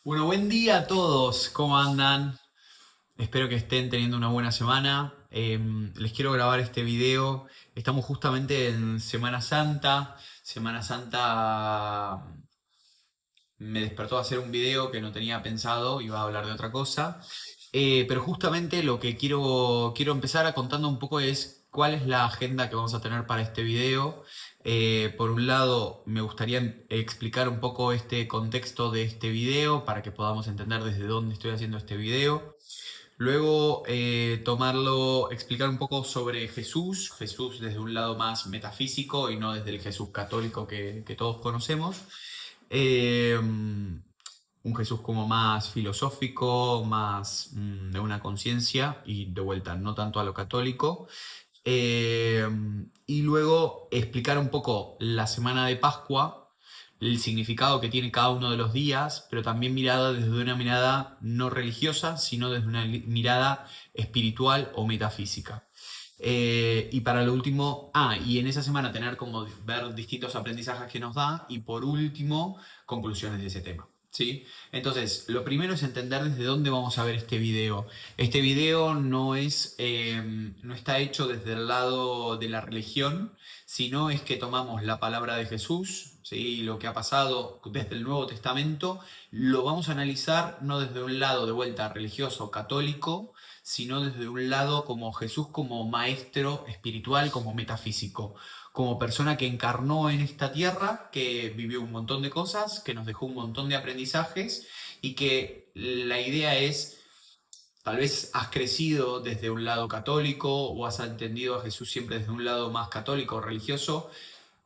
Bueno, buen día a todos, ¿cómo andan? Espero que estén teniendo una buena semana. Les quiero grabar este video. Estamos justamente en Semana Santa. Semana Santa me despertó a hacer un video que no tenía pensado, iba a hablar de otra cosa. Pero justamente lo que quiero empezar a contando un poco es cuál es la agenda que vamos a tener para este video. Por un lado, me gustaría explicar un poco este contexto de este video para que podamos entender desde dónde estoy haciendo este video. Luego, explicar un poco sobre Jesús, Jesús desde un lado más metafísico y no desde el Jesús católico que todos conocemos. Un Jesús como más filosófico, más de una conciencia y de vuelta, no tanto a lo católico. Eh, y luego explicar un poco la semana de Pascua, el significado que tiene cada uno de los días, pero también mirada desde una mirada no religiosa, sino desde una mirada espiritual o metafísica. Y para lo último, y en esa semana tener como ver distintos aprendizajes que nos da y por último, conclusiones de ese tema. ¿Sí? Entonces, lo primero es entender desde dónde vamos a ver este video. Este video no está hecho desde el lado de la religión, sino es que tomamos la palabra de Jesús, ¿sí? Lo que ha pasado desde el Nuevo Testamento, lo vamos a analizar no desde un lado de vuelta religioso católico, sino desde un lado como Jesús como maestro espiritual, como metafísico, como persona que encarnó en esta tierra, que vivió un montón de cosas, que nos dejó un montón de aprendizajes y que la idea es, tal vez has crecido desde un lado católico o has entendido a Jesús siempre desde un lado más católico o religioso.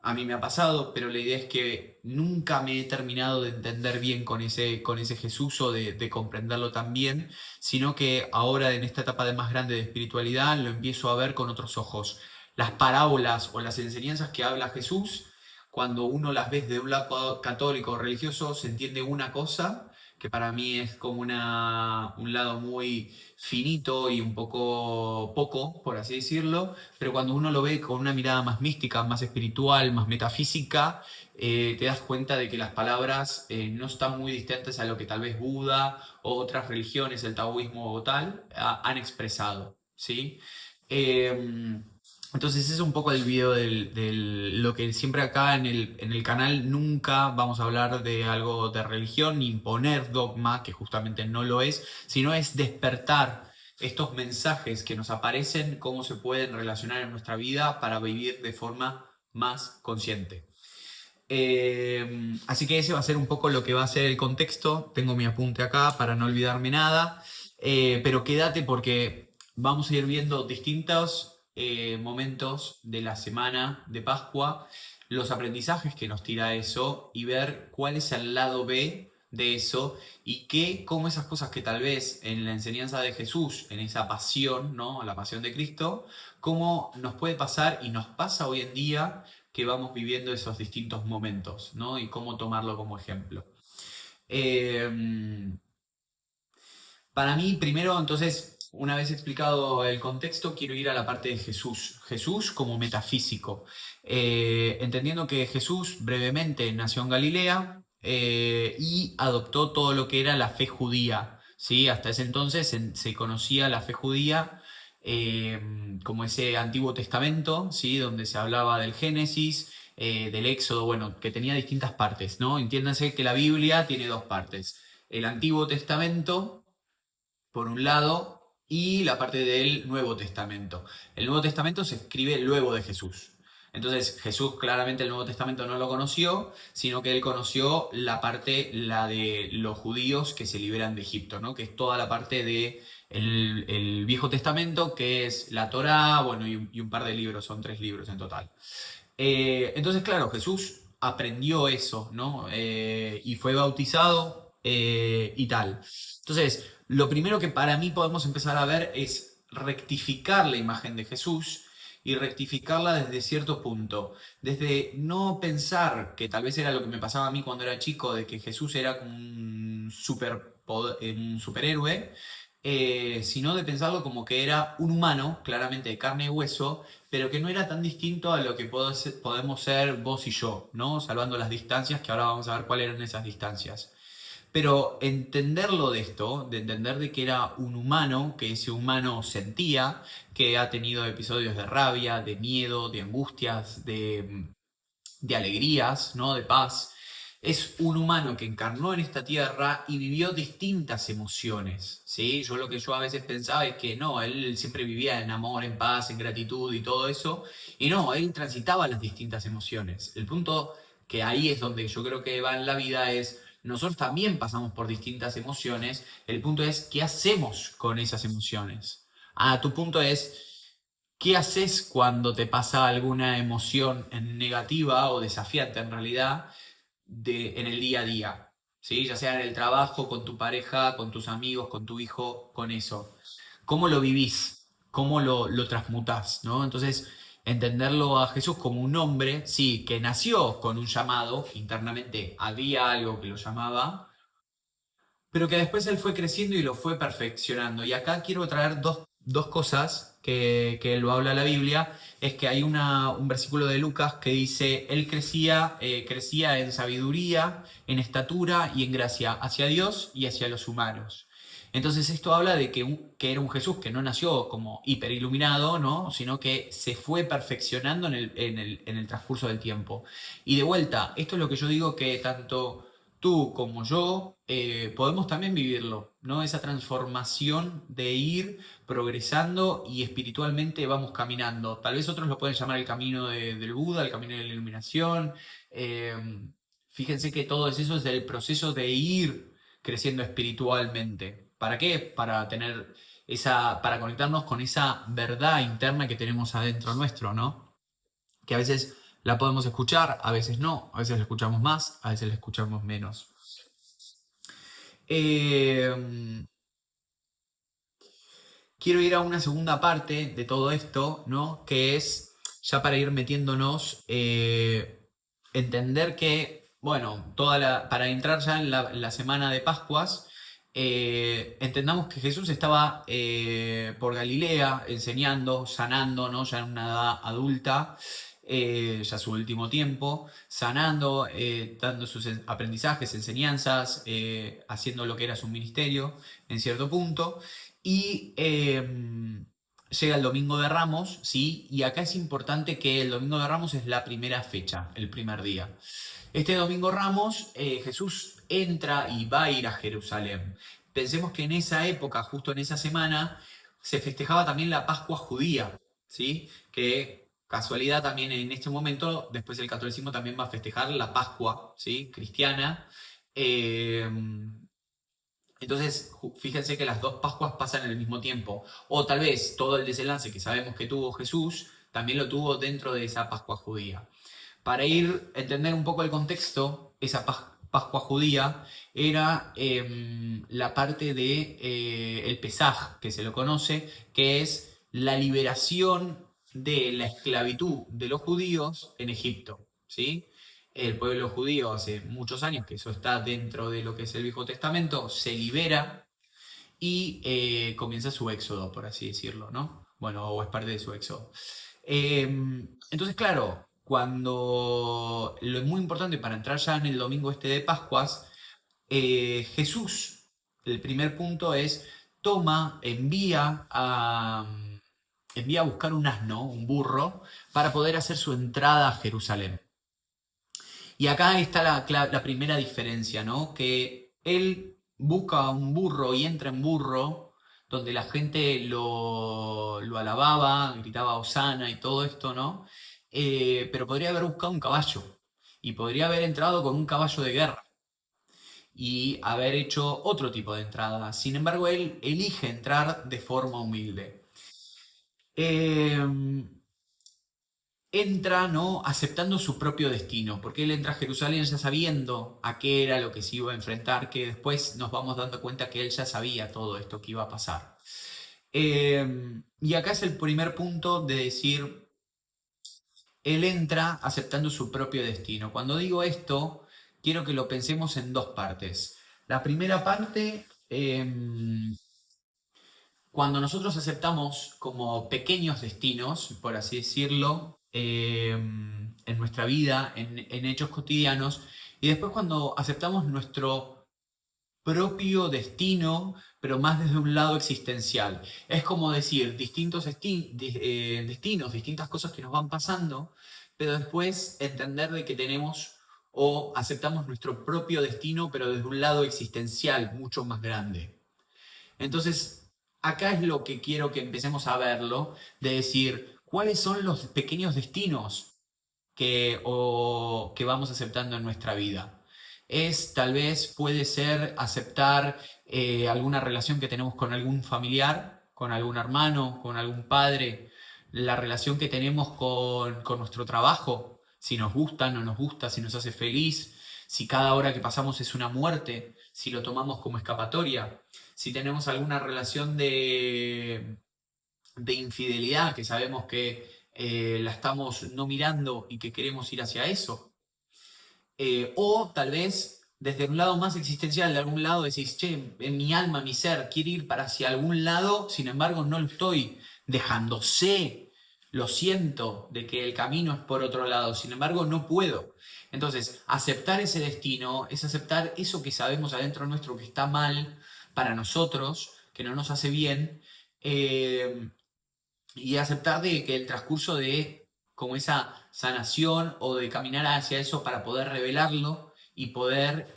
A mí me ha pasado, pero la idea es que nunca me he terminado de entender bien con ese Jesús o de comprenderlo tan bien, sino que ahora en esta etapa de más grande de espiritualidad lo empiezo a ver con otros ojos. Las parábolas o las enseñanzas que habla Jesús, cuando uno las ve de un lado católico o religioso, se entiende una cosa que para mí es como un lado muy finito y un poco, por así decirlo, pero cuando uno lo ve con una mirada más mística, más espiritual, más metafísica, te das cuenta de que las palabras no están muy distantes a lo que tal vez Buda o otras religiones, el taoísmo o tal, han expresado, ¿sí? Eh, entonces ese es un poco el video lo que siempre acá en el canal nunca vamos a hablar de algo de religión ni imponer dogma, que justamente no lo es, sino es despertar estos mensajes que nos aparecen, cómo se pueden relacionar en nuestra vida para vivir de forma más consciente. Así que ese va a ser un poco lo que va a ser el contexto. Tengo mi apunte acá para no olvidarme nada. Pero quédate porque vamos a ir viendo distintos momentos de la semana de Pascua, los aprendizajes que nos tira eso y ver cuál es el lado B de eso y cómo esas cosas que tal vez en la enseñanza de Jesús, en esa pasión, ¿no? La pasión de Cristo, cómo nos puede pasar y nos pasa hoy en día que vamos viviendo esos distintos momentos, ¿no? Y cómo tomarlo como ejemplo. Eh, para mí, primero, entonces, una vez explicado el contexto, quiero ir a la parte de Jesús. Jesús como metafísico. Entendiendo que Jesús brevemente nació en Galilea y adoptó todo lo que era la fe judía. ¿Sí? Hasta ese entonces se conocía la fe judía como ese Antiguo Testamento, ¿sí? Donde se hablaba del Génesis, del Éxodo, bueno, que tenía distintas partes, ¿no? Entiéndanse que la Biblia tiene dos partes. El Antiguo Testamento, por un lado, y la parte del Nuevo Testamento. El Nuevo Testamento se escribe luego de Jesús. Entonces Jesús claramente el Nuevo Testamento no lo conoció, sino que él conoció la de los judíos que se liberan de Egipto, ¿no? Que es toda la parte de el Viejo Testamento, que es la Torá, bueno, y un par de libros, son 3 libros en total. Entonces, claro, Jesús aprendió eso, ¿no? Y fue bautizado y tal. Entonces, lo primero que para mí podemos empezar a ver es rectificar la imagen de Jesús y rectificarla desde cierto punto. Desde no pensar, que tal vez era lo que me pasaba a mí cuando era chico, de que Jesús era como un superhéroe, sino de pensarlo como que era un humano, claramente de carne y hueso, pero que no era tan distinto a lo que podemos ser vos y yo, ¿no? Salvando las distancias, que ahora vamos a ver cuáles eran esas distancias. Pero entenderlo de esto, de entender de que era un humano, que ese humano sentía, que ha tenido episodios de rabia, de miedo, de angustias, de alegrías, ¿no? De paz. Es un humano que encarnó en esta tierra y vivió distintas emociones, ¿sí? Lo que yo a veces pensaba es que no, él siempre vivía en amor, en paz, en gratitud y todo eso, y no, él transitaba las distintas emociones. El punto que ahí es donde yo creo que va en la vida es, nosotros también pasamos por distintas emociones, el punto es, ¿qué hacemos con esas emociones? Ah, tu punto es, ¿qué haces cuando te pasa alguna emoción negativa o desafiante en realidad en el día a día? ¿Sí? Ya sea en el trabajo, con tu pareja, con tus amigos, con tu hijo, con eso. ¿Cómo lo vivís? ¿Cómo lo transmutás? ¿No? Entonces, entenderlo a Jesús como un hombre, sí, que nació con un llamado, internamente había algo que lo llamaba, pero que después él fue creciendo y lo fue perfeccionando. Y acá quiero traer dos cosas que lo habla la Biblia. Es que hay un versículo de Lucas que dice, él crecía en sabiduría, en estatura y en gracia hacia Dios y hacia los humanos. Entonces esto habla de que era un Jesús que no nació como hiperiluminado, ¿no? Sino que se fue perfeccionando en el transcurso del tiempo. Y de vuelta, esto es lo que yo digo que tanto tú como yo podemos también vivirlo, ¿no? Esa transformación de ir progresando y espiritualmente vamos caminando. Tal vez otros lo pueden llamar el camino del Buda, el camino de la iluminación. Eh, Fíjense que todo eso es el proceso de ir creciendo espiritualmente. ¿Para qué? Para tener para conectarnos con esa verdad interna que tenemos adentro nuestro, ¿no? Que a veces la podemos escuchar, a veces no, a veces la escuchamos más, a veces la escuchamos menos. Eh, Quiero ir a una segunda parte de todo esto, ¿no? Que es, ya para ir metiéndonos, entender que, bueno, para entrar ya en la semana de Pascuas, entendamos que Jesús estaba por Galilea enseñando, sanando, ¿no? Ya en una edad adulta, ya su último tiempo, sanando, dando sus aprendizajes, enseñanzas, haciendo lo que era su ministerio en cierto punto. Y llega el Domingo de Ramos, ¿sí? Y acá es importante que el Domingo de Ramos es la primera fecha, el primer día. Este Domingo Ramos, Jesús entra y va a ir a Jerusalén. Pensemos que en esa época, justo en esa semana, se festejaba también la Pascua judía, ¿sí? Que casualidad también en este momento, después el catolicismo también va a festejar la Pascua, ¿sí? Cristiana. Eh, entonces, fíjense que las dos Pascuas pasan en el mismo tiempo. O tal vez todo el desenlace que sabemos que tuvo Jesús, también lo tuvo dentro de esa Pascua judía. Para ir a entender un poco el contexto, esa Pascua judía era la parte de el Pesaj, que se lo conoce, que es la liberación de la esclavitud de los judíos en Egipto, ¿sí? El pueblo judío hace muchos años, que eso está dentro de lo que es el Viejo Testamento, se libera y comienza su éxodo, por así decirlo, ¿no? Bueno, o es parte de su éxodo. Entonces, claro, cuando lo es muy importante para entrar ya en el domingo este de Pascuas, Jesús, el primer punto es, envía a buscar un asno, un burro, para poder hacer su entrada a Jerusalén. Y acá está la primera diferencia, ¿no? Que él busca un burro y entra en burro, donde la gente lo alababa, gritaba Hosana y todo esto, ¿no? Pero podría haber buscado un caballo y podría haber entrado con un caballo de guerra y haber hecho otro tipo de entrada. Sin embargo, él elige entrar de forma humilde. Eh, Entra, ¿no? Aceptando su propio destino, porque él entra a Jerusalén ya sabiendo a qué era lo que se iba a enfrentar, que después nos vamos dando cuenta que él ya sabía todo esto que iba a pasar. Y acá es el primer punto de decir, él entra aceptando su propio destino. Cuando digo esto, quiero que lo pensemos en dos partes. La primera parte, cuando nosotros aceptamos como pequeños destinos, por así decirlo, en nuestra vida, en hechos cotidianos, y después cuando aceptamos nuestro propio destino, pero más desde un lado existencial. Es como decir, distintos destinos, distintas cosas que nos van pasando, pero después entender de que tenemos o aceptamos nuestro propio destino, pero desde un lado existencial mucho más grande. Entonces, acá es lo que quiero que empecemos a verlo, de decir, ¿cuáles son los pequeños destinos que vamos aceptando en nuestra vida? Tal vez puede ser aceptar alguna relación que tenemos con algún familiar, con algún hermano, con algún padre, la relación que tenemos con nuestro trabajo, si nos gusta, no nos gusta, si nos hace feliz, si cada hora que pasamos es una muerte, si lo tomamos como escapatoria, si tenemos alguna relación de infidelidad que sabemos que la estamos no mirando y que queremos ir hacia eso. O tal vez desde un lado más existencial, de algún lado decís, che, en mi alma, mi ser quiere ir para hacia algún lado, sin embargo no lo estoy dejando. Sé, lo siento, de que el camino es por otro lado, sin embargo no puedo. Entonces, aceptar ese destino es aceptar eso que sabemos adentro nuestro que está mal para nosotros, que no nos hace bien, eh, y aceptar de que el transcurso de como esa sanación o de caminar hacia eso para poder revelarlo y poder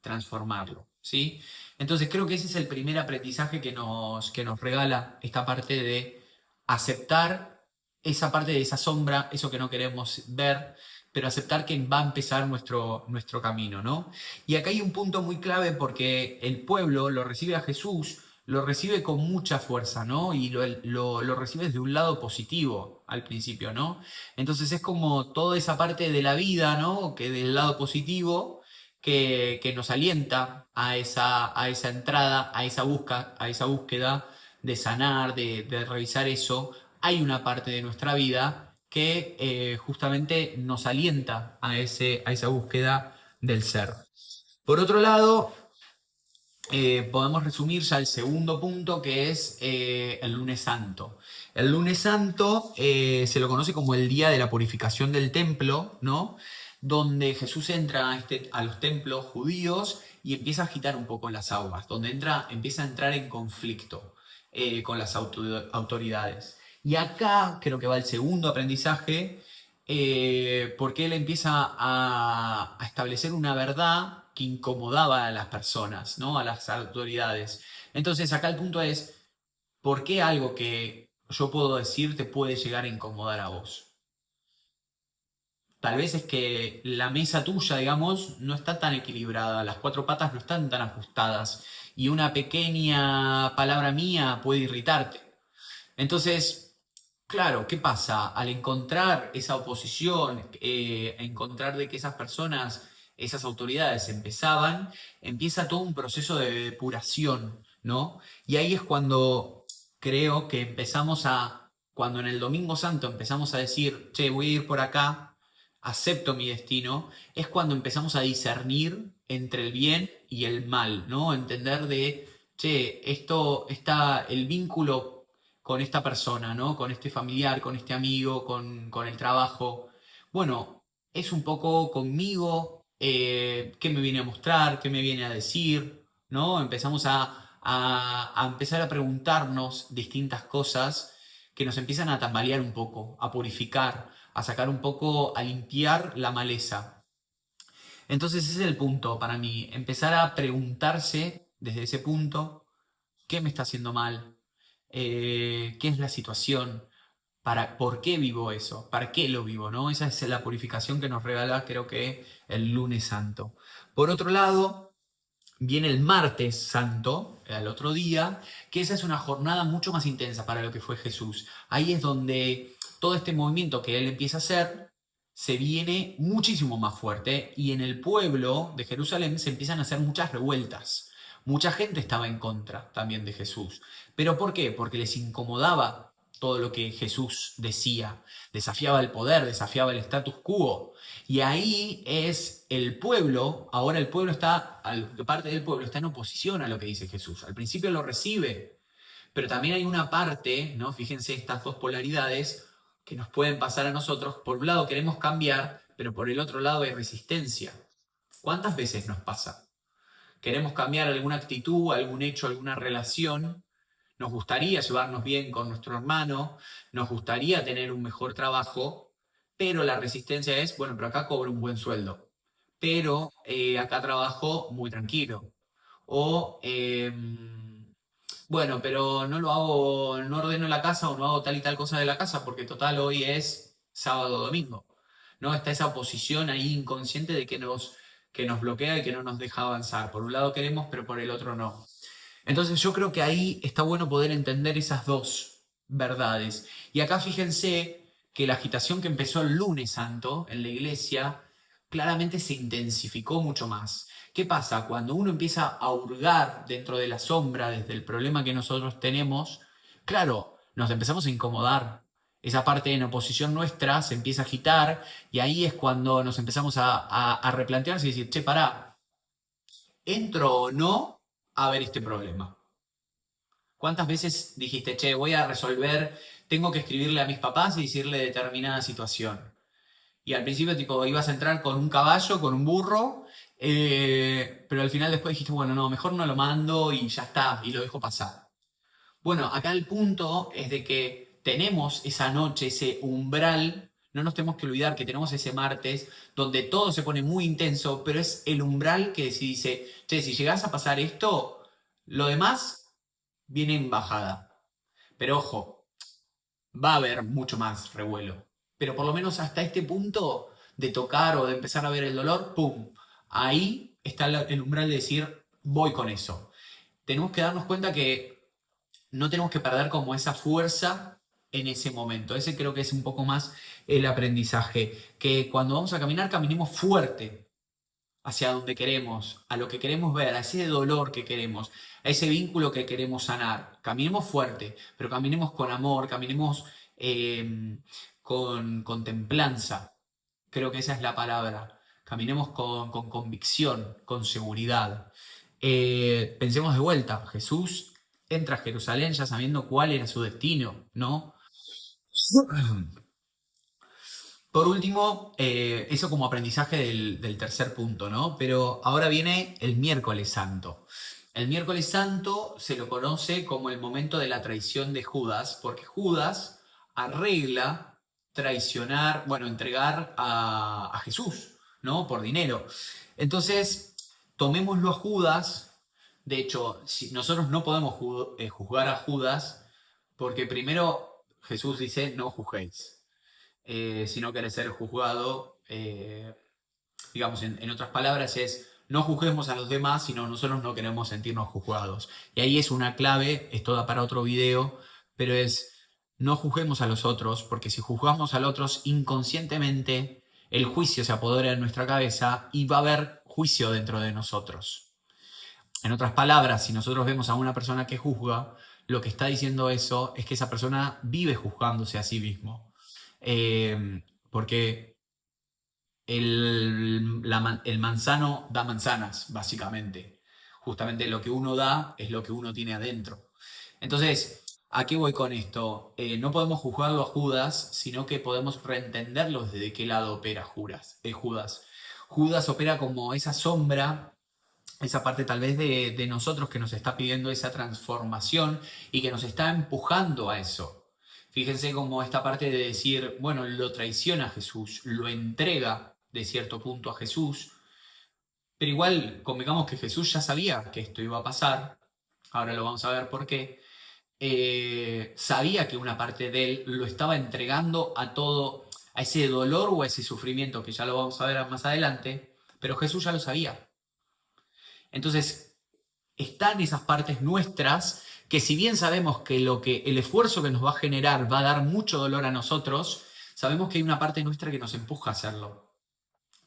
transformarlo, ¿sí? Entonces creo que ese es el primer aprendizaje que nos regala esta parte de aceptar esa parte de esa sombra, eso que no queremos ver, pero aceptar que va a empezar nuestro camino, ¿no? Y acá hay un punto muy clave porque el pueblo lo recibe a Jesús, lo recibe con mucha fuerza, ¿no? Y lo recibe desde un lado positivo al principio, ¿no? Entonces es como toda esa parte de la vida, ¿no? Que del lado positivo, que nos alienta a esa entrada, a esa búsqueda de sanar, de revisar eso. Hay una parte de nuestra vida que justamente nos alienta a esa búsqueda del ser. Por otro lado, podemos resumir ya el segundo punto, que es el lunes santo. El lunes santo se lo conoce como el día de la purificación del templo, ¿no? Donde Jesús entra a los templos judíos y empieza a agitar un poco las aguas, donde empieza a entrar en conflicto con las autoridades. Y acá creo que va el segundo aprendizaje, porque él empieza a establecer una verdad que incomodaba a las personas, ¿no? A las autoridades. Entonces acá el punto es, ¿por qué algo que yo puedo decir te puede llegar a incomodar a vos? Tal vez es que la mesa tuya, digamos, no está tan equilibrada, las cuatro patas no están tan ajustadas y una pequeña palabra mía puede irritarte. Entonces, claro, ¿qué pasa? Al encontrar esa oposición, encontrar de que esas personas, esas autoridades empieza todo un proceso de depuración, ¿no? Y ahí es cuando creo que cuando en el Domingo Santo empezamos a decir, che, voy a ir por acá, acepto mi destino, es cuando empezamos a discernir entre el bien y el mal, ¿no? Entender de, che, esto está el vínculo con esta persona, ¿no? Con este familiar, con este amigo, con el trabajo. Bueno, es un poco conmigo, qué me viene a mostrar, qué me viene a decir, ¿no? Empezamos a empezar a preguntarnos distintas cosas que nos empiezan a tambalear un poco, a purificar, a sacar un poco, a limpiar la maleza. Entonces ese es el punto para mí, empezar a preguntarse desde ese punto, ¿qué me está haciendo mal? ¿Qué es la situación? ¿Por qué vivo eso? ¿Para qué lo vivo? ¿No? Esa es la purificación que nos regala, creo que, el lunes santo. Por otro lado, viene el martes santo, al otro día, que esa es una jornada mucho más intensa para lo que fue Jesús. Ahí es donde todo este movimiento que él empieza a hacer se viene muchísimo más fuerte y en el pueblo de Jerusalén se empiezan a hacer muchas revueltas. Mucha gente estaba en contra también de Jesús. ¿Pero por qué? Porque les incomodaba todo lo que Jesús decía. Desafiaba el poder, desafiaba el status quo. Y ahí es el pueblo, ahora el pueblo parte del pueblo está en oposición a lo que dice Jesús. Al principio lo recibe, pero también hay una parte, ¿no? Fíjense estas dos polaridades que nos pueden pasar a nosotros. Por un lado queremos cambiar, pero por el otro lado hay resistencia. ¿Cuántas veces nos pasa? queremos cambiar alguna actitud, algún hecho, alguna relación, nos gustaría llevarnos bien con nuestro hermano, nos gustaría tener un mejor trabajo, pero la resistencia es, bueno, pero acá cobro un buen sueldo, pero acá trabajo muy tranquilo. O, bueno, pero no lo hago, no ordeno la casa o no hago tal y tal cosa de la casa porque total hoy es sábado o domingo. ¿No? Está esa posición ahí inconsciente de que nos bloquea y que no nos deja avanzar. Por un lado queremos, pero por el otro no. Entonces yo creo que ahí está bueno poder entender esas dos verdades. Y acá fíjense que la agitación que empezó el lunes santo en la iglesia claramente se intensificó mucho más. ¿Qué pasa? Cuando uno empieza a hurgar dentro de la sombra desde el problema que nosotros tenemos, claro, nos empezamos a incomodar. Esa parte en oposición nuestra se empieza a agitar y ahí es cuando nos empezamos a replantearse y decir, che, pará, ¿entro o no a ver este problema? ¿Cuántas veces dijiste, che, voy a resolver, tengo que escribirle a mis papás y decirle determinada situación? Y al principio, tipo, ibas a entrar con un caballo, con un burro, pero al final después dijiste, bueno, no, mejor no lo mando y ya está, y lo dejo pasar. Bueno, acá el punto es de que tenemos esa noche, ese umbral, no nos tenemos que olvidar que tenemos ese martes donde todo se pone muy intenso, pero es el umbral que si dice, che, si llegás a pasar esto, lo demás viene en bajada. Pero ojo, va a haber mucho más revuelo. Pero por lo menos hasta este punto de tocar o de empezar a ver el dolor, ¡pum! Ahí está el umbral de decir, voy con eso. Tenemos que darnos cuenta que no tenemos que perder como esa fuerza en ese momento. Ese creo que es un poco más el aprendizaje. Que cuando vamos a caminar, caminemos fuerte hacia donde queremos, a lo que queremos ver, a ese dolor que queremos, a ese vínculo que queremos sanar. Caminemos fuerte, pero caminemos con amor, caminemos con templanza. Creo que esa es la palabra. Caminemos con convicción, con seguridad. Pensemos de vuelta, Jesús entra a Jerusalén ya sabiendo cuál era su destino, ¿no? Por último, eso como aprendizaje del tercer punto, ¿no? Pero ahora viene el miércoles santo. El miércoles santo se lo conoce como el momento de la traición de Judas, porque Judas arregla traicionar, bueno, entregar a Jesús, ¿no? Por dinero. Entonces, tomémoslo a Judas. De hecho, si nosotros no podemos juzgar a Judas, porque primero Jesús dice, no juzguéis si no querés ser juzgado. Digamos, en otras palabras, es no juzguemos a los demás, sino nosotros no queremos sentirnos juzgados. Y ahí es una clave, esto da para otro video, pero es no juzguemos a los otros, porque si juzgamos a los otros inconscientemente, el juicio se apodera de nuestra cabeza y va a haber juicio dentro de nosotros. En otras palabras, si nosotros vemos a una persona que juzga, lo que está diciendo eso es que esa persona vive juzgándose a sí mismo. Porque el manzano da manzanas, básicamente. Justamente lo que uno da es lo que uno tiene adentro. Entonces, ¿a qué voy con esto? No podemos juzgarlo a Judas, sino que podemos reentenderlo desde qué lado opera Judas. Judas opera como esa sombra, esa parte tal vez de nosotros que nos está pidiendo esa transformación y que nos está empujando a eso. Fíjense como esta parte de decir, bueno, lo traiciona a Jesús, lo entrega de cierto punto a Jesús, pero igual, convengamos que Jesús ya sabía que esto iba a pasar, ahora lo vamos a ver por qué, sabía que una parte de él lo estaba entregando a todo, a ese dolor o a ese sufrimiento, que ya lo vamos a ver más adelante, pero Jesús ya lo sabía. Entonces, están esas partes nuestras que si bien sabemos que el esfuerzo que nos va a generar va a dar mucho dolor a nosotros, sabemos que hay una parte nuestra que nos empuja a hacerlo,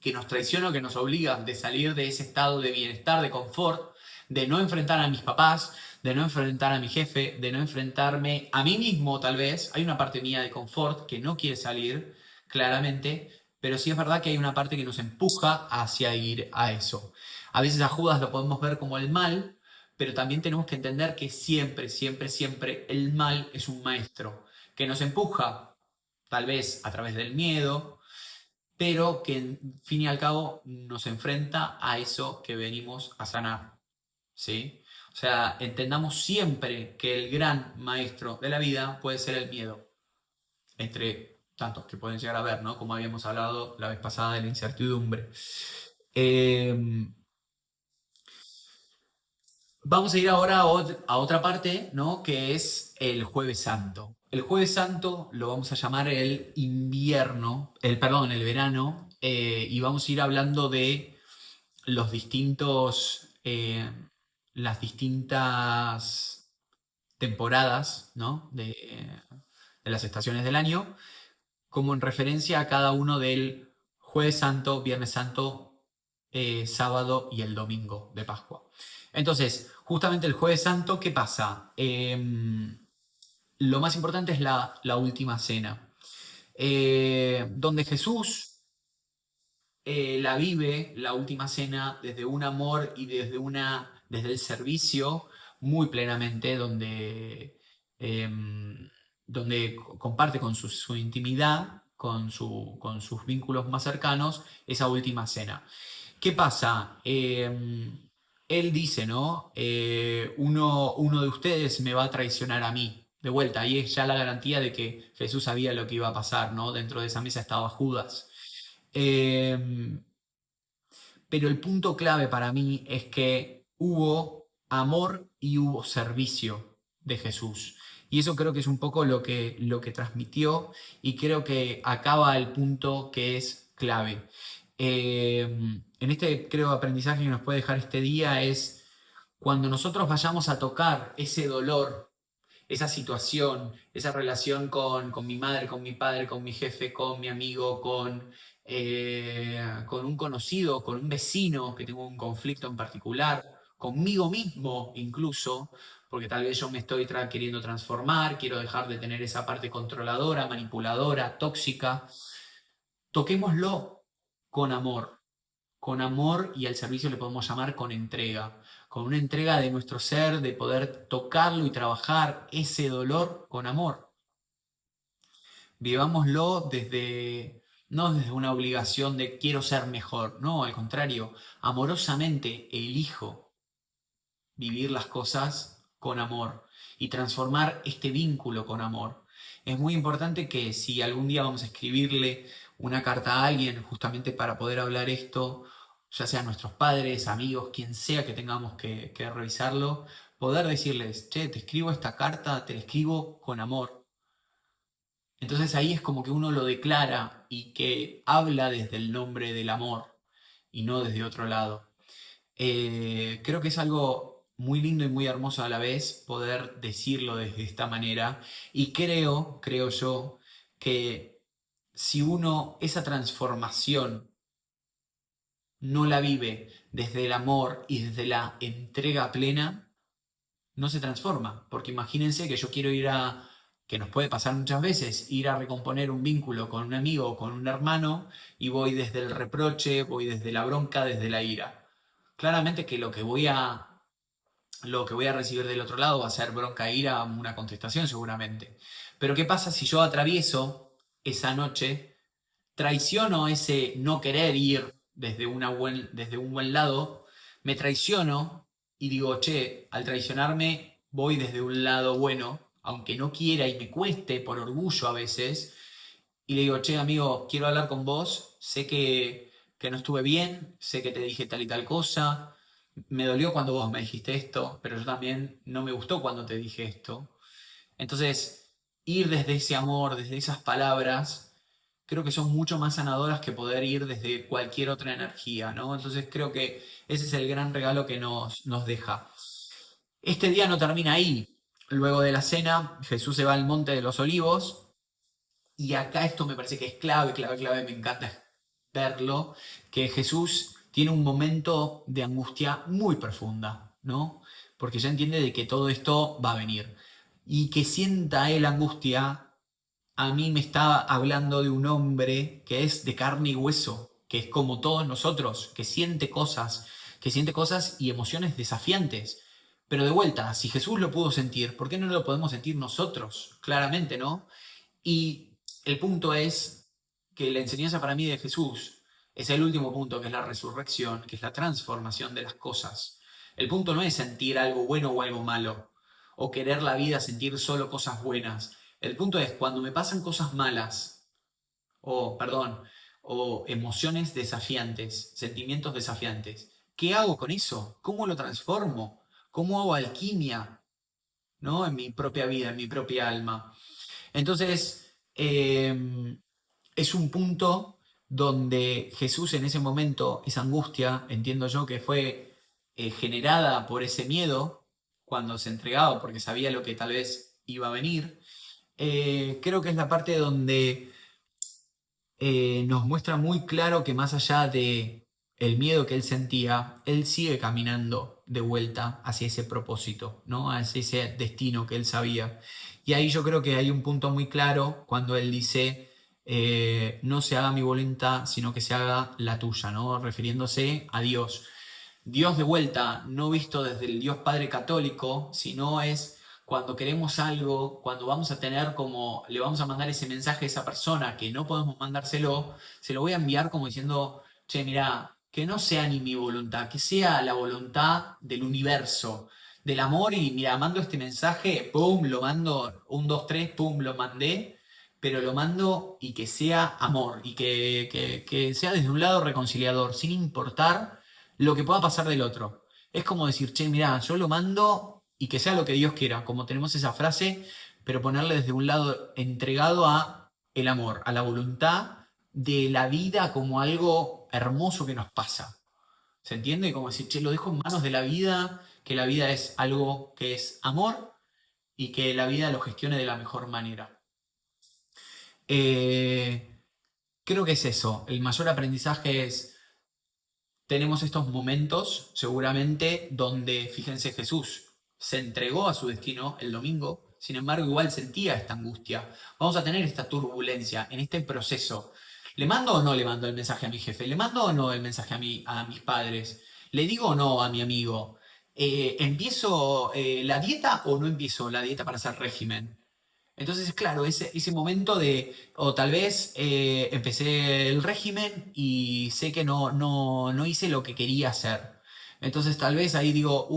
que nos traiciona, que nos obliga de salir de ese estado de bienestar, de confort, de no enfrentar a mis papás, de no enfrentar a mi jefe, de no enfrentarme a mí mismo tal vez. Hay una parte mía de confort que no quiere salir, claramente, pero sí es verdad que hay una parte que nos empuja hacia ir a eso. A veces a Judas lo podemos ver como el mal, pero también tenemos que entender que siempre, siempre, siempre el mal es un maestro que nos empuja, tal vez a través del miedo, pero que en fin y al cabo nos enfrenta a eso que venimos a sanar. ¿sí? O sea, entendamos siempre que el gran maestro de la vida puede ser el miedo, entre tantos que pueden llegar a ver, ¿no? Como habíamos hablado la vez pasada de la incertidumbre. Eh, Vamos a ir ahora a otra parte, ¿no? Que es el Jueves Santo. El Jueves Santo lo vamos a llamar el invierno, perdón, el verano, y vamos a ir hablando de los distintos, las distintas temporadas, ¿no? De las estaciones del año, como en referencia a cada uno del Jueves Santo, Viernes Santo, sábado y el domingo de Pascua. Entonces, justamente el Jueves Santo, ¿qué pasa? Lo más importante es la última cena, donde Jesús la vive, la última cena, desde un amor y desde el servicio muy plenamente, donde comparte con su intimidad, con sus vínculos más cercanos, esa última cena. ¿Qué pasa? Él dice, ¿no? Uno de ustedes me va a traicionar a mí. De vuelta, ahí es ya la garantía de que Jesús sabía lo que iba a pasar, ¿no? Dentro de esa mesa estaba Judas. Eh, pero el punto clave para mí es que hubo amor y hubo servicio de Jesús. Y eso creo que es un poco lo que transmitió y creo que acaba el punto que es clave. En este, creo, aprendizaje que nos puede dejar este día es cuando nosotros vayamos a tocar ese dolor, esa situación, esa relación con mi madre, con mi padre, con mi jefe, con mi amigo, con un conocido, con un vecino que tengo un conflicto en particular, conmigo mismo incluso, porque tal vez yo me estoy queriendo transformar, quiero dejar de tener esa parte controladora, manipuladora, tóxica. Toquémoslo con amor y al servicio le podemos llamar con entrega, con una entrega de nuestro ser, de poder tocarlo y trabajar ese dolor con amor. Vivámoslo no desde una obligación de quiero ser mejor, no, al contrario, amorosamente elijo vivir las cosas con amor y transformar este vínculo con amor. Es muy importante que si algún día vamos a escribirle una carta a alguien justamente para poder hablar esto, ya sea nuestros padres, amigos, quien sea que tengamos que revisarlo, poder decirles, che, te escribo esta carta, te la escribo con amor. Entonces ahí es como que uno lo declara y que habla desde el nombre del amor y no desde otro lado. Creo que es algo muy lindo y muy hermoso a la vez poder decirlo desde esta manera y creo yo, que si uno esa transformación no la vive desde el amor y desde la entrega plena, no se transforma. Porque imagínense que yo quiero que nos puede pasar muchas veces, ir a recomponer un vínculo con un amigo o con un hermano y voy desde el reproche, voy desde la bronca, desde la ira. Claramente que lo que voy a recibir del otro lado va a ser bronca, ira, una contestación seguramente. Pero ¿qué pasa si yo atravieso esa noche, traiciono ese no querer ir desde un buen lado, me traiciono y digo, che, al traicionarme voy desde un lado bueno, aunque no quiera y me cueste por orgullo a veces, y le digo, che, amigo, quiero hablar con vos, sé que no estuve bien, sé que te dije tal y tal cosa, me dolió cuando vos me dijiste esto, pero yo también no me gustó cuando te dije esto. Entonces, ir desde ese amor, desde esas palabras, creo que son mucho más sanadoras que poder ir desde cualquier otra energía, ¿no? Entonces creo que ese es el gran regalo que nos deja. Este día no termina ahí. Luego de la cena, Jesús se va al Monte de los Olivos y acá esto me parece que es clave, clave, clave, me encanta verlo, que Jesús tiene un momento de angustia muy profunda, ¿no? Porque ya entiende de que todo esto va a venir. Y que sienta él angustia, a mí me está hablando de un hombre que es de carne y hueso, que es como todos nosotros, que siente cosas y emociones desafiantes. Pero de vuelta, si Jesús lo pudo sentir, ¿por qué no lo podemos sentir nosotros? Claramente, ¿no? Y el punto es que la enseñanza para mí de Jesús es el último punto, que es la resurrección, que es la transformación de las cosas. El punto no es sentir algo bueno o algo malo, o querer la vida, sentir solo cosas buenas. El punto es cuando me pasan cosas malas, perdón, o emociones desafiantes, sentimientos desafiantes, ¿qué hago con eso? ¿Cómo lo transformo? ¿Cómo hago alquimia, ¿no? En mi propia vida, en mi propia alma. Entonces, es un punto donde Jesús en ese momento, esa angustia, entiendo yo que fue generada por ese miedo cuando se entregaba, porque sabía lo que tal vez iba a venir. Creo que es la parte donde nos muestra muy claro que más allá de el miedo que él sentía, él sigue caminando de vuelta hacia ese propósito, ¿no? Hacia ese destino que él sabía. Y ahí yo creo que hay un punto muy claro cuando él dice, no se haga mi voluntad, sino que se haga la tuya, ¿no? Refiriéndose a Dios. Dios de vuelta, no visto desde el Dios Padre católico, sino es cuando queremos algo, cuando vamos a tener como, le vamos a mandar ese mensaje a esa persona que no podemos mandárselo, se lo voy a enviar como diciendo, che, mira, que no sea ni mi voluntad, que sea la voluntad del universo, del amor y mira, mando este mensaje, pum, lo mando, un, dos, tres, pum, lo mandé, pero lo mando y que sea amor y que sea desde un lado reconciliador, sin importar lo que pueda pasar del otro. Es como decir, che, mirá, yo lo mando y que sea lo que Dios quiera, como tenemos esa frase, pero ponerle desde un lado entregado a el amor, a la voluntad de la vida como algo hermoso que nos pasa. ¿Se entiende? Como decir, che, lo dejo en manos de la vida, que la vida es algo que es amor y que la vida lo gestione de la mejor manera. Eh, Creo que es eso. El mayor aprendizaje es tenemos estos momentos, seguramente, donde, fíjense, Jesús se entregó a su destino el domingo, sin embargo, igual sentía esta angustia. Vamos a tener esta turbulencia en este proceso. ¿Le mando o no le mando el mensaje a mi jefe? ¿Le mando o no el mensaje a mis padres? ¿Le digo o no a mi amigo? ¿Empiezo la dieta o no empiezo la dieta para hacer régimen? Entonces, claro, ese momento de, o tal vez empecé el régimen y sé que no hice lo que quería hacer. Entonces, tal vez ahí digo,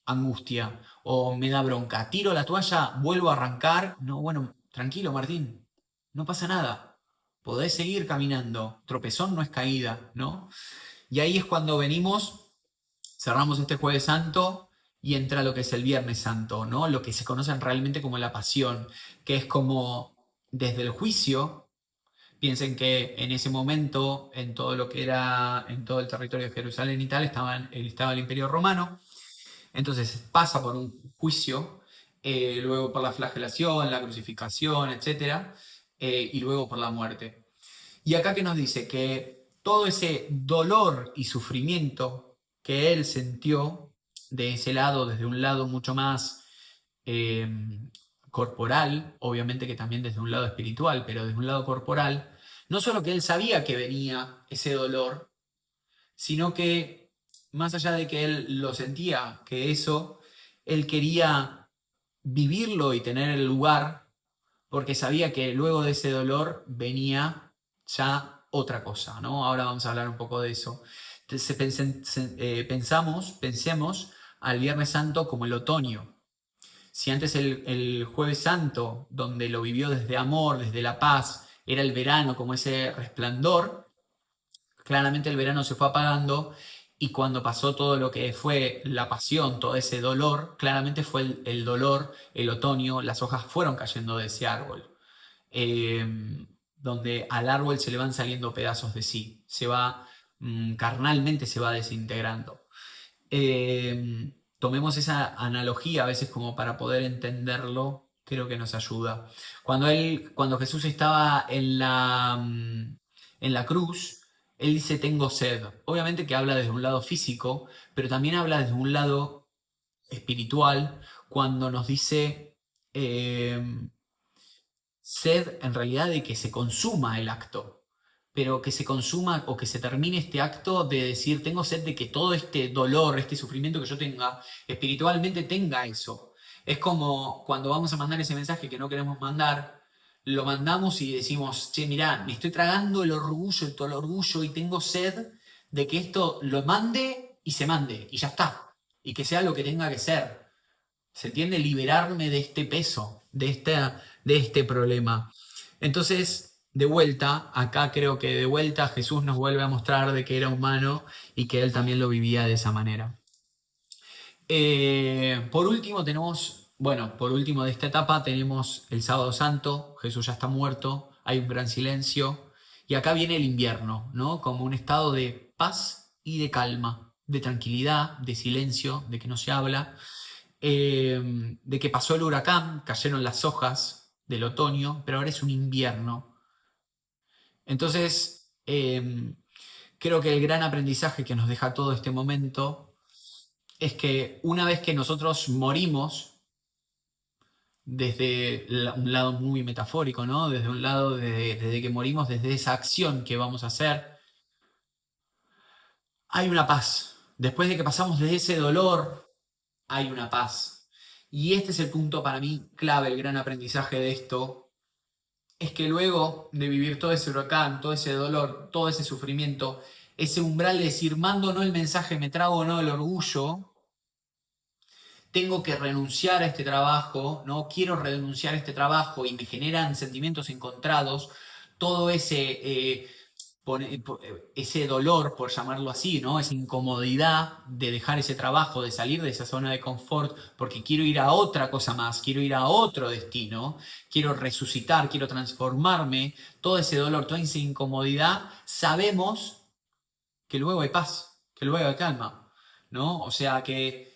angustia, o me da bronca, tiro la toalla, vuelvo a arrancar. No, bueno, tranquilo, Martín, no pasa nada. Podés seguir caminando. Tropezón no es caída, ¿no? Y ahí es cuando venimos, cerramos este Jueves Santo y entra lo que es el Viernes Santo, ¿no? Lo que se conocen realmente como la pasión, que es como desde el juicio, piensen que en ese momento, en todo lo que era, en todo el territorio de Jerusalén y tal, estaba el Imperio Romano, entonces pasa por un juicio, luego por la flagelación, la crucificación, etcétera, y luego por la muerte. Y acá que nos dice que todo ese dolor y sufrimiento que él sintió de ese lado, desde un lado mucho más eh, corporal, obviamente que también desde un lado espiritual, pero desde un lado corporal, no solo que él sabía que venía ese dolor, sino que más allá de que él lo sentía, que eso, él quería vivirlo y tener el lugar porque sabía que luego de ese dolor venía ya otra cosa, ¿no? Ahora vamos a hablar un poco de eso. Entonces, pensemos al Viernes Santo como el otoño. Si antes el Jueves Santo, donde lo vivió desde amor, desde la paz, era el verano como ese resplandor, claramente el verano se fue apagando y cuando pasó todo lo que fue la pasión, todo ese dolor, claramente fue el dolor, el otoño, las hojas fueron cayendo de ese árbol donde al árbol se le van saliendo pedazos de sí, se va carnalmente se va desintegrando. Tomemos esa analogía a veces como para poder entenderlo, creo que nos ayuda. Cuando Jesús estaba en la cruz, él dice tengo sed. Obviamente que habla desde un lado físico, pero también habla desde un lado espiritual, cuando nos dice sed en realidad de que se consuma el acto, pero que se consuma o que se termine este acto de decir, tengo sed de que todo este dolor, este sufrimiento que yo tenga, espiritualmente tenga eso. Es como cuando vamos a mandar ese mensaje que no queremos mandar, lo mandamos y decimos, che, mirá, me estoy tragando todo el orgullo y tengo sed de que esto lo mande y se mande, y ya está. y que sea lo que tenga que ser. ¿Se entiende? Liberarme de este peso, de este problema. Entonces, de vuelta, acá creo que de vuelta Jesús nos vuelve a mostrar de que era humano y que él también lo vivía de esa manera. Por último tenemos, bueno, por último de esta etapa tenemos el sábado santo, Jesús ya está muerto, hay un gran silencio y acá viene el invierno, ¿no? Como un estado de paz y de calma, de tranquilidad, de silencio, de que no se habla, de que pasó el huracán, cayeron las hojas del otoño, pero ahora es un invierno. Entonces, creo que el gran aprendizaje que nos deja todo este momento es que una vez que nosotros morimos, desde un lado muy metafórico, ¿no? Desde un lado, desde que morimos, desde esa acción que vamos a hacer, hay una paz. Después de que pasamos de ese dolor, hay una paz. Y este es el punto para mí clave, el gran aprendizaje de esto, es que luego de vivir todo ese huracán, todo ese dolor, todo ese sufrimiento, ese umbral de decir, mando o no el mensaje, me trago o no el orgullo, tengo que renunciar a este trabajo, ¿no? Quiero renunciar a este trabajo y me generan sentimientos encontrados, todo ese dolor, por llamarlo así, ¿no? Esa incomodidad de dejar ese trabajo, de salir de esa zona de confort, porque quiero ir a otra cosa más, quiero ir a otro destino, quiero resucitar, quiero transformarme, todo ese dolor, toda esa incomodidad, sabemos que luego hay paz, que luego hay calma, ¿no? O sea que,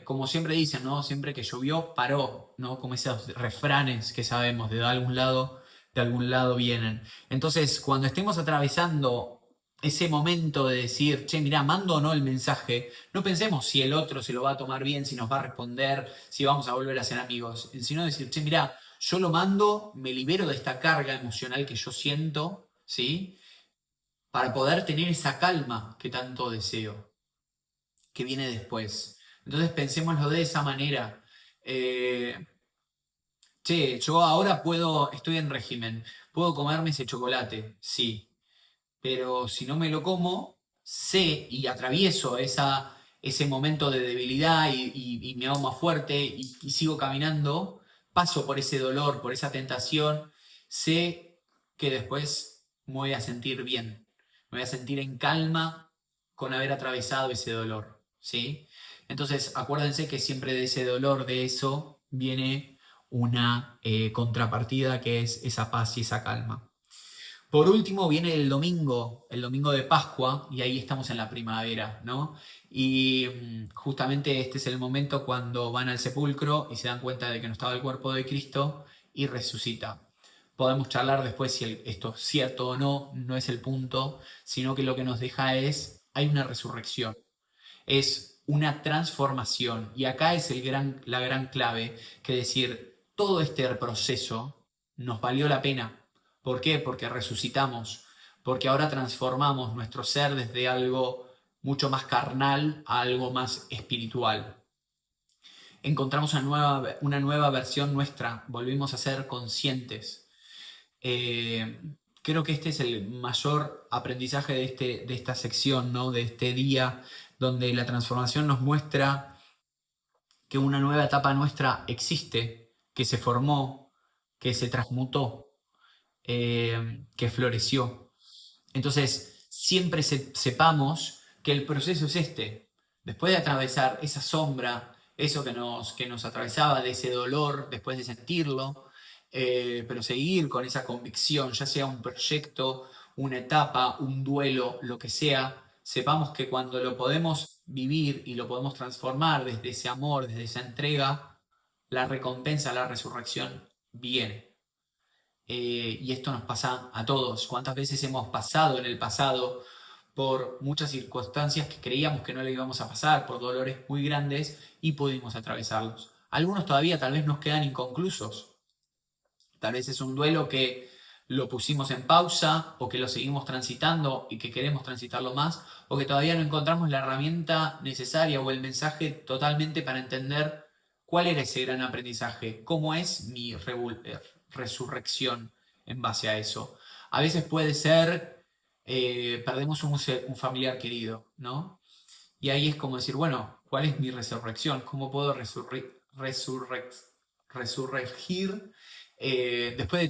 como siempre dicen, ¿no? Siempre que llovió, paró, ¿no? Como esos refranes que sabemos de algún lado vienen. Entonces, cuando estemos atravesando ese momento de decir, che, mirá, mando o no el mensaje, no pensemos si el otro se lo va a tomar bien, si nos va a responder, si vamos a volver a ser amigos, sino decir, che, mirá, yo lo mando, me libero de esta carga emocional que yo siento, ¿sí? Para poder tener esa calma que tanto deseo, que viene después. Entonces pensémoslo de esa manera. Eh, Che, yo ahora estoy en régimen, puedo comerme ese chocolate, sí, pero si no me lo como, sé y atravieso ese momento de debilidad y me hago más fuerte y sigo caminando, paso por ese dolor, por esa tentación, sé que después me voy a sentir bien, me voy a sentir en calma con haber atravesado ese dolor, ¿sí? Entonces, acuérdense que siempre de ese dolor, de eso, viene una contrapartida que es esa paz y esa calma. Por último viene el domingo de Pascua, y ahí estamos en la primavera, ¿no? Y justamente este es el momento cuando van al sepulcro y se dan cuenta de que no estaba el cuerpo de Cristo y resucita. Podemos charlar después si esto es cierto o no, no es el punto, sino que lo que nos deja hay una resurrección, es una transformación. Y acá es la gran clave, que decir, todo este proceso nos valió la pena. ¿Por qué? Porque resucitamos, porque ahora transformamos nuestro ser desde algo mucho más carnal a algo más espiritual. Encontramos una nueva versión nuestra, volvimos a ser conscientes. Eh, Creo que este es el mayor aprendizaje de esta sección, ¿no? De este día, donde la transformación nos muestra que una nueva etapa nuestra existe, que se formó, que se transmutó, que floreció. Entonces, siempre sepamos que el proceso es este. Después de atravesar esa sombra, eso que nos atravesaba, de ese dolor, después de sentirlo, pero seguir con esa convicción, ya sea un proyecto, una etapa, un duelo, lo que sea, sepamos que cuando lo podemos vivir y lo podemos transformar desde ese amor, desde esa entrega, la recompensa, la resurrección viene. Y esto nos pasa a todos. ¿Cuántas veces hemos pasado en el pasado por muchas circunstancias que creíamos que no le íbamos a pasar, por dolores muy grandes y pudimos atravesarlos? Algunos todavía tal vez nos quedan inconclusos. Tal vez es un duelo que lo pusimos en pausa o que lo seguimos transitando y que queremos transitarlo más, o que todavía no encontramos la herramienta necesaria o el mensaje totalmente para entender cuál era ese gran aprendizaje, cómo es mi resurrección en base a eso. A veces puede ser, perdemos un familiar querido, ¿no? Y ahí es como decir, bueno, ¿cuál es mi resurrección? ¿Cómo puedo resurregir después de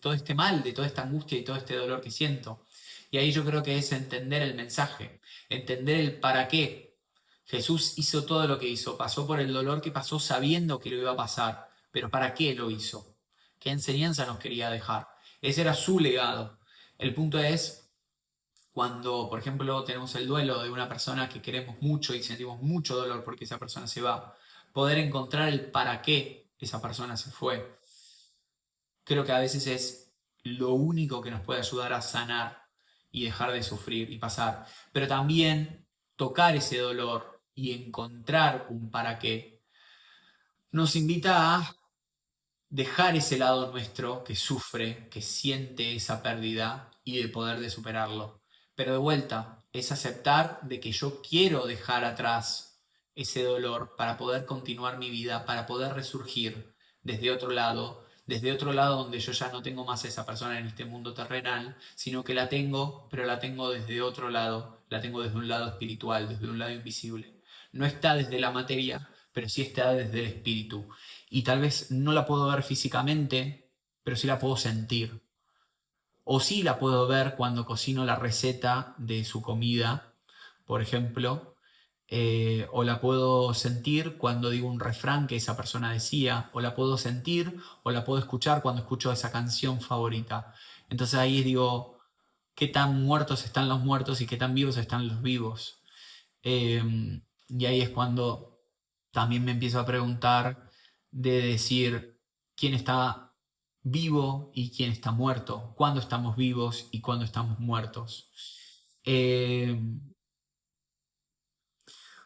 todo este mal, de toda esta angustia y todo este dolor que siento? Y ahí yo creo que es entender el mensaje, entender el para qué. Jesús hizo todo lo que hizo, pasó por el dolor que pasó sabiendo que lo iba a pasar, pero ¿para qué lo hizo? ¿Qué enseñanza nos quería dejar? Ese era su legado. El punto es cuando, por ejemplo, tenemos el duelo de una persona que queremos mucho y sentimos mucho dolor porque esa persona se va, poder encontrar el para qué esa persona se fue, creo que a veces es lo único que nos puede ayudar a sanar y dejar de sufrir y pasar. Pero también tocar ese dolor y encontrar un para qué nos invita a dejar ese lado nuestro que sufre, que siente esa pérdida y de poder de superarlo. Pero de vuelta, es aceptar de que yo quiero dejar atrás ese dolor para poder continuar mi vida, para poder resurgir desde otro lado donde yo ya no tengo más a esa persona en este mundo terrenal, sino que la tengo, pero la tengo desde otro lado, la tengo desde un lado espiritual, desde un lado invisible. No está desde la materia, pero sí está desde el espíritu y tal vez no la puedo ver físicamente, pero sí la puedo sentir. O sí la puedo ver cuando cocino la receta de su comida, por ejemplo, o la puedo sentir cuando digo un refrán que esa persona decía, o la puedo sentir o la puedo escuchar cuando escucho esa canción favorita. Entonces ahí digo, qué tan muertos están los muertos y qué tan vivos están los vivos. Y ahí es cuando también me empiezo a preguntar de decir quién está vivo y quién está muerto, cuándo estamos vivos y cuándo estamos muertos. Eh,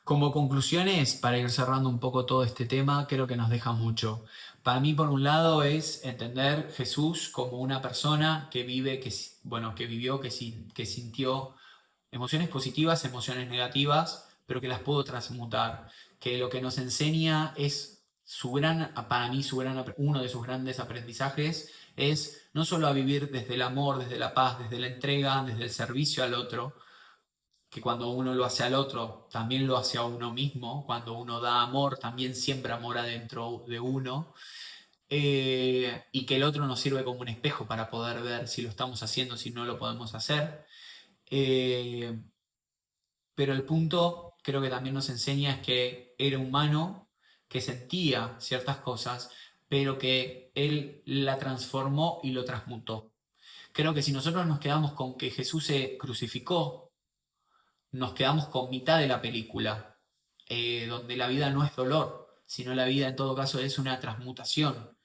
Como conclusiones, para ir cerrando un poco todo este tema, creo que nos deja mucho. Para mí, por un lado, es entender Jesús como una persona que vive, bueno, que vivió, que sintió emociones positivas, emociones negativas, pero que las puedo transmutar. Que lo que nos enseña es para mí, uno de sus grandes aprendizajes es no solo a vivir desde el amor, desde la paz, desde la entrega, desde el servicio al otro, que cuando uno lo hace al otro, también lo hace a uno mismo, cuando uno da amor, también siempre amor adentro de uno, y que el otro nos sirve como un espejo para poder ver si lo estamos haciendo, si no lo podemos hacer. Eh, pero el punto creo que también nos enseña es que era humano, que sentía ciertas cosas, pero que él la transformó y lo transmutó. Creo que si nosotros nos quedamos con que Jesús se crucificó, nos quedamos con mitad de la película, donde la vida no es dolor, sino la vida en todo caso es una transmutación.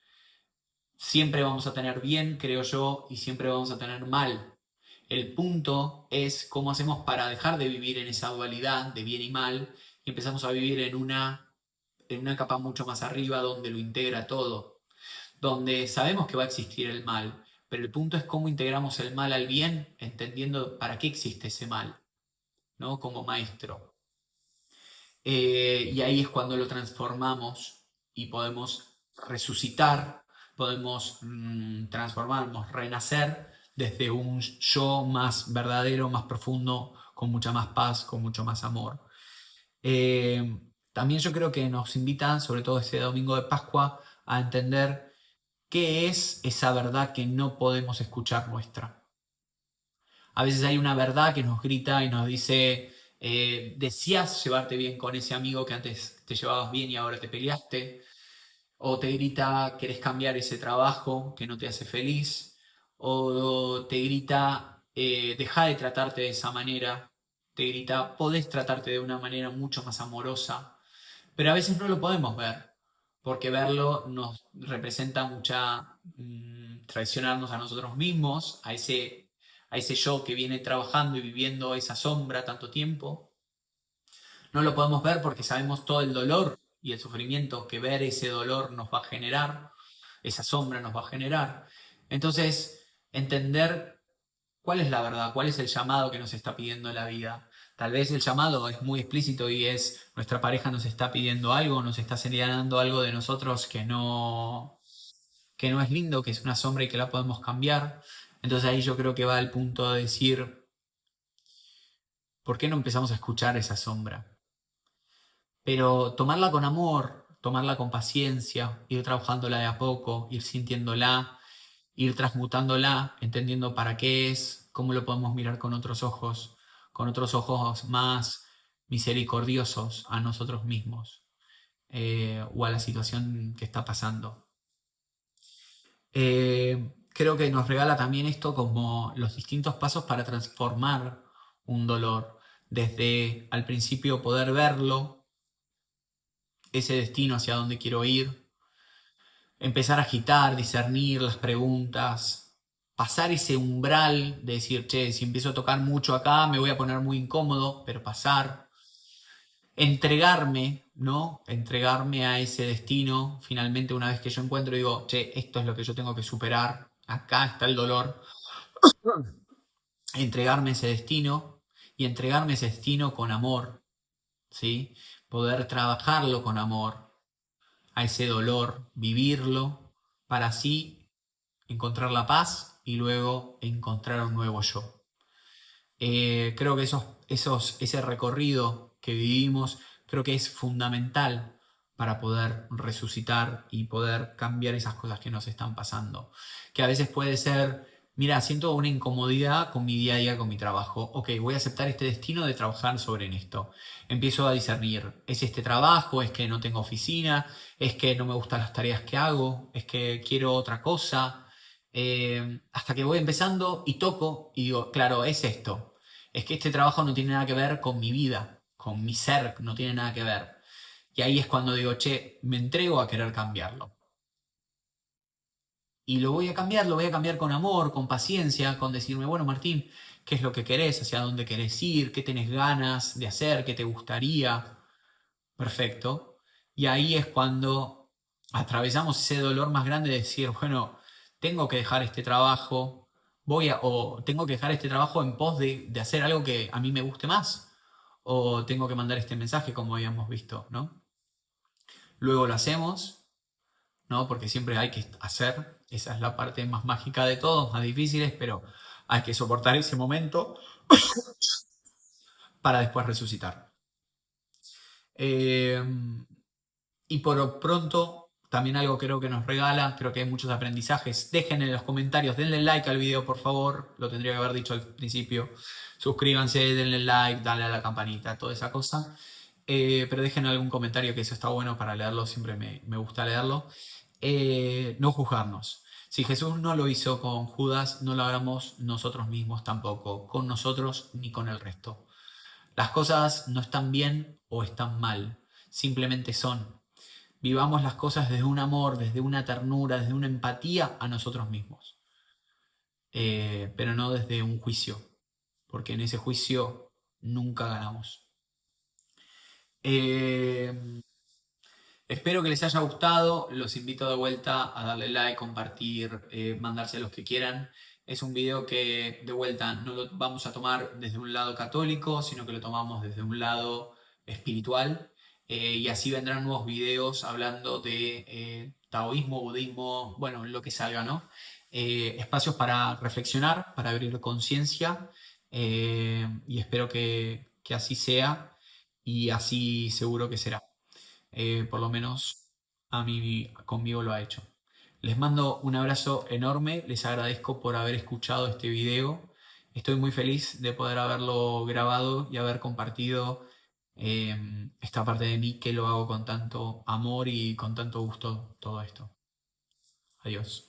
Siempre vamos a tener bien, creo yo, y siempre vamos a tener mal. El punto es cómo hacemos para dejar de vivir en esa dualidad de bien y mal y empezamos a vivir en una capa mucho más arriba donde lo integra todo, donde sabemos que va a existir el mal, pero el punto es cómo integramos el mal al bien, entendiendo para qué existe ese mal, ¿no? Como maestro. Y ahí es cuando lo transformamos y podemos resucitar, podemos transformarnos, renacer desde un yo más verdadero, más profundo, con mucha más paz, con mucho más amor. Eh, También yo creo que nos invitan, sobre todo este domingo de Pascua, a entender qué es esa verdad que no podemos escuchar nuestra. A veces hay una verdad que nos grita y nos dice, decías llevarte bien con ese amigo que antes te llevabas bien y ahora te peleaste, o te grita, querés cambiar ese trabajo que no te hace feliz, o te grita, deja de tratarte de esa manera, te grita, podés tratarte de una manera mucho más amorosa, pero a veces no lo podemos ver, porque verlo nos representa mucha traicionarnos a nosotros mismos, a ese yo que viene trabajando y viviendo esa sombra tanto tiempo. No lo podemos ver porque sabemos todo el dolor y el sufrimiento que ver ese dolor nos va a generar, esa sombra nos va a generar. Entonces, entender cuál es la verdad, cuál es el llamado que nos está pidiendo la vida. Tal vez el llamado es muy explícito y es nuestra pareja nos está pidiendo algo, nos está señalando algo de nosotros que no es lindo, que es una sombra y que la podemos cambiar. Entonces ahí yo creo que va el punto de decir, ¿por qué no empezamos a escuchar esa sombra? Pero tomarla con amor, tomarla con paciencia, ir trabajándola de a poco, ir sintiéndola, ir transmutándola, entendiendo para qué es, cómo lo podemos mirar con otros ojos más misericordiosos a nosotros mismos, o a la situación que está pasando. Creo que nos regala también esto como los distintos pasos para transformar un dolor. Desde al principio poder verlo, ese destino hacia donde quiero ir, empezar a agitar, discernir las preguntas, pasar ese umbral de decir, che, si empiezo a tocar mucho acá me voy a poner muy incómodo, pero pasar, entregarme, ¿no? Entregarme a ese destino, finalmente una vez que yo encuentro, digo, che, esto es lo que yo tengo que superar, acá está el dolor, entregarme ese destino y entregarme ese destino con amor, ¿sí? Poder trabajarlo con amor, a ese dolor, vivirlo, para así encontrar la paz y luego encontrar un nuevo yo. Creo que ese recorrido que vivimos, creo que es fundamental para poder resucitar y poder cambiar esas cosas que nos están pasando. Que a veces puede ser, mira, siento una incomodidad con mi día a día, con mi trabajo. Ok, voy a aceptar este destino de trabajar sobre en esto. Empiezo a discernir, ¿es este trabajo? ¿Es que no tengo oficina? ¿Es que no me gustan las tareas que hago? ¿Es que quiero otra cosa? Hasta que voy empezando y toco y digo, claro, es esto. Es que este trabajo no tiene nada que ver con mi vida, con mi ser, no tiene nada que ver. Y ahí es cuando digo, che, me entrego a querer cambiarlo. Y lo voy a cambiar con amor, con paciencia, con decirme, bueno, Martín, ¿qué es lo que querés? ¿Hacia dónde querés ir? ¿Qué tenés ganas de hacer? ¿Qué te gustaría? Perfecto. Y ahí es cuando atravesamos ese dolor más grande de decir, bueno, tengo que dejar este trabajo, o tengo que dejar este trabajo en pos de hacer algo que a mí me guste más, o tengo que mandar este mensaje como habíamos visto, ¿no? Luego lo hacemos, ¿no? Porque siempre hay que hacer, esa es la parte más mágica de todos, más difíciles, pero hay que soportar ese momento para después resucitar. Eh, Y por pronto, también algo creo que nos regala, creo que hay muchos aprendizajes. Dejen en los comentarios, denle like al video, por favor. Lo tendría que haber dicho al principio. Suscríbanse, denle like, dale a la campanita, toda esa cosa. Pero dejen algún comentario, que eso está bueno para leerlo, siempre me gusta leerlo. No juzgarnos. Si Jesús no lo hizo con Judas, no lo hagamos nosotros mismos tampoco, con nosotros ni con el resto. Las cosas no están bien o están mal, simplemente son. Vivamos las cosas desde un amor, desde una ternura, desde una empatía a nosotros mismos, pero no desde un juicio, porque en ese juicio nunca ganamos. Eh, Espero que les haya gustado, los invito de vuelta a darle like, compartir, mandarse a los que quieran. Es un video que de vuelta no lo vamos a tomar desde un lado católico, sino que lo tomamos desde un lado espiritual. Y así vendrán nuevos videos hablando de taoísmo, budismo, bueno, lo que salga, ¿no? Espacios para reflexionar, para abrir conciencia, y espero que así sea y así seguro que será. Por lo menos a mí conmigo lo ha hecho. Les mando un abrazo enorme, les agradezco por haber escuchado este video. Estoy muy feliz de poder haberlo grabado y haber compartido esta parte de mí que lo hago con tanto amor y con tanto gusto todo esto. Adiós.